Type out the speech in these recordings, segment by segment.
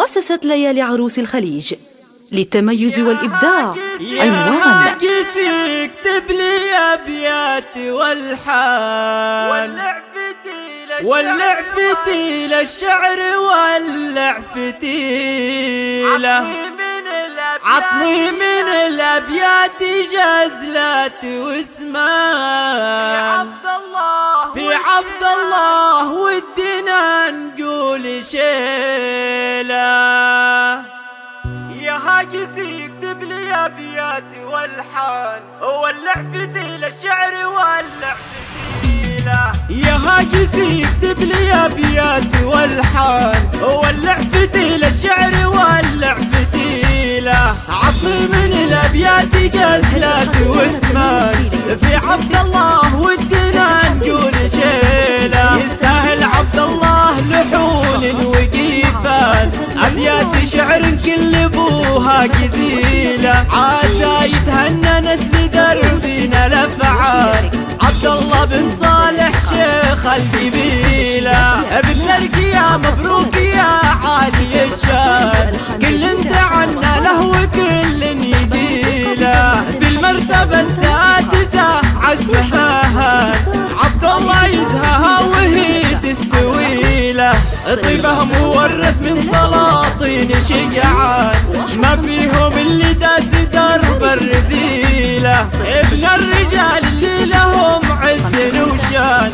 مؤسسة ليالي عروس الخليج للتميز والإبداع. عنوان: اكتب لي أبياتي واللع فتيل الشعر واللع فتيله، عطني من الأبيات جزلات واسمان، في عبد الله ودنا نقول شيله. يا هاجسي اكتب لي أبياتي والحان واللع فتيل الشعر واللع فتيله، يا هاجسي اكتب لي أبياتي والحان واللع فتيل الشعر واللع فتيله، عطني من الأبيات جزلات واسمان، في عبد الله ودنا نقول شيله. يستاهل عبد الله لحون وقيفان، أبيات شعر كل ابوها جزيله، عسى يتهنى نسل دربنا الافعال، عبد الله بن صالح شيخ القبيله. بنرك يا مبروك يا عالي الشان، كل تعنا له وكل يديله، في المرتبه السادسه عزم فهد، عبد الله يزهاها وهي تستوي له، طيبه مورث من سلاطين شجعان، ما فيهم اللي داس درب الرذيله، ابن الرجال اللي لهم عز وشان،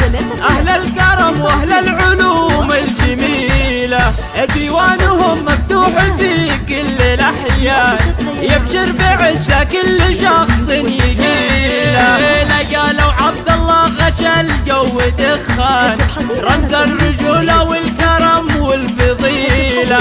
اهل الكرم واهل العلوم الجميله، ديوانهم مفتوح في كل الاحيان، يبشر بعزه كل شخص يجيله. قالوا عبد الله غشى الجو دخان، رمز الرجوله والكرم والفضيله،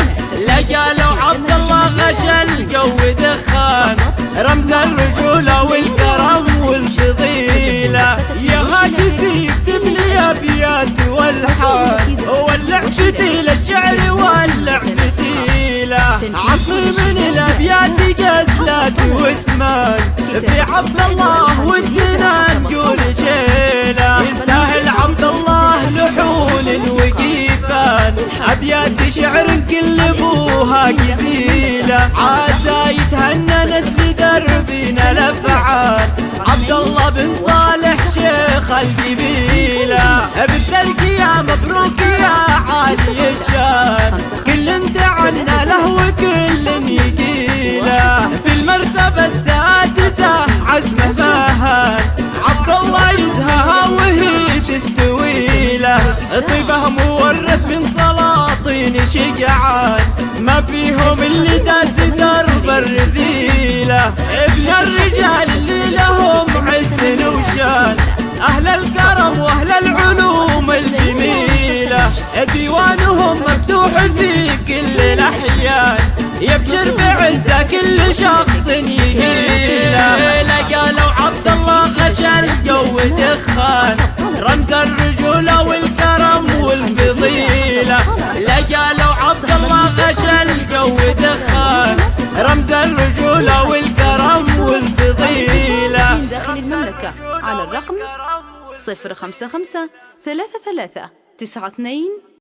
قالوا عبد الله غشى الجو دخان، رمز الرجوله والكرم والفضيله. يا هاجسي اكتب لي ابياتي والحان واللع فتيل الشعر واللع فتيله، عطني من الابيات جزلات واسمان، في عبد الله ودنا نقول شيله. يستاهل عبد الله لحون وقيفان، ابيات شعر كل ابوها جزيله، عسى يتهنى نسل دربنا الافعال، عبد الله بن صالح شيخ القبيله. بالترك يا مبروك يا عالي الشان، كل تعنا له وكل يقيله، في المرتبه السادسه عزم فهد، عبد الله يزهاها وهي تستوي له، طيبه مورث من سلاطين شجعان، ما فيهم اللي داس درب الرذيله، ابن الرجال اللي لهم عز وشان، اهل الكرم واهل العلوم الجميله، ديوانهم مفتوح في كل الاحيان، يبشر بعزه كل شخص يجيله. قالوا عبد الله غشى الجو دخان، رمز الرجوله والكرم والفضيله، قالوا عبد الله غشى الجو دخان، رمز الرجوله والكرم والفضيله. من داخل المملكة على الرقم 055 33 92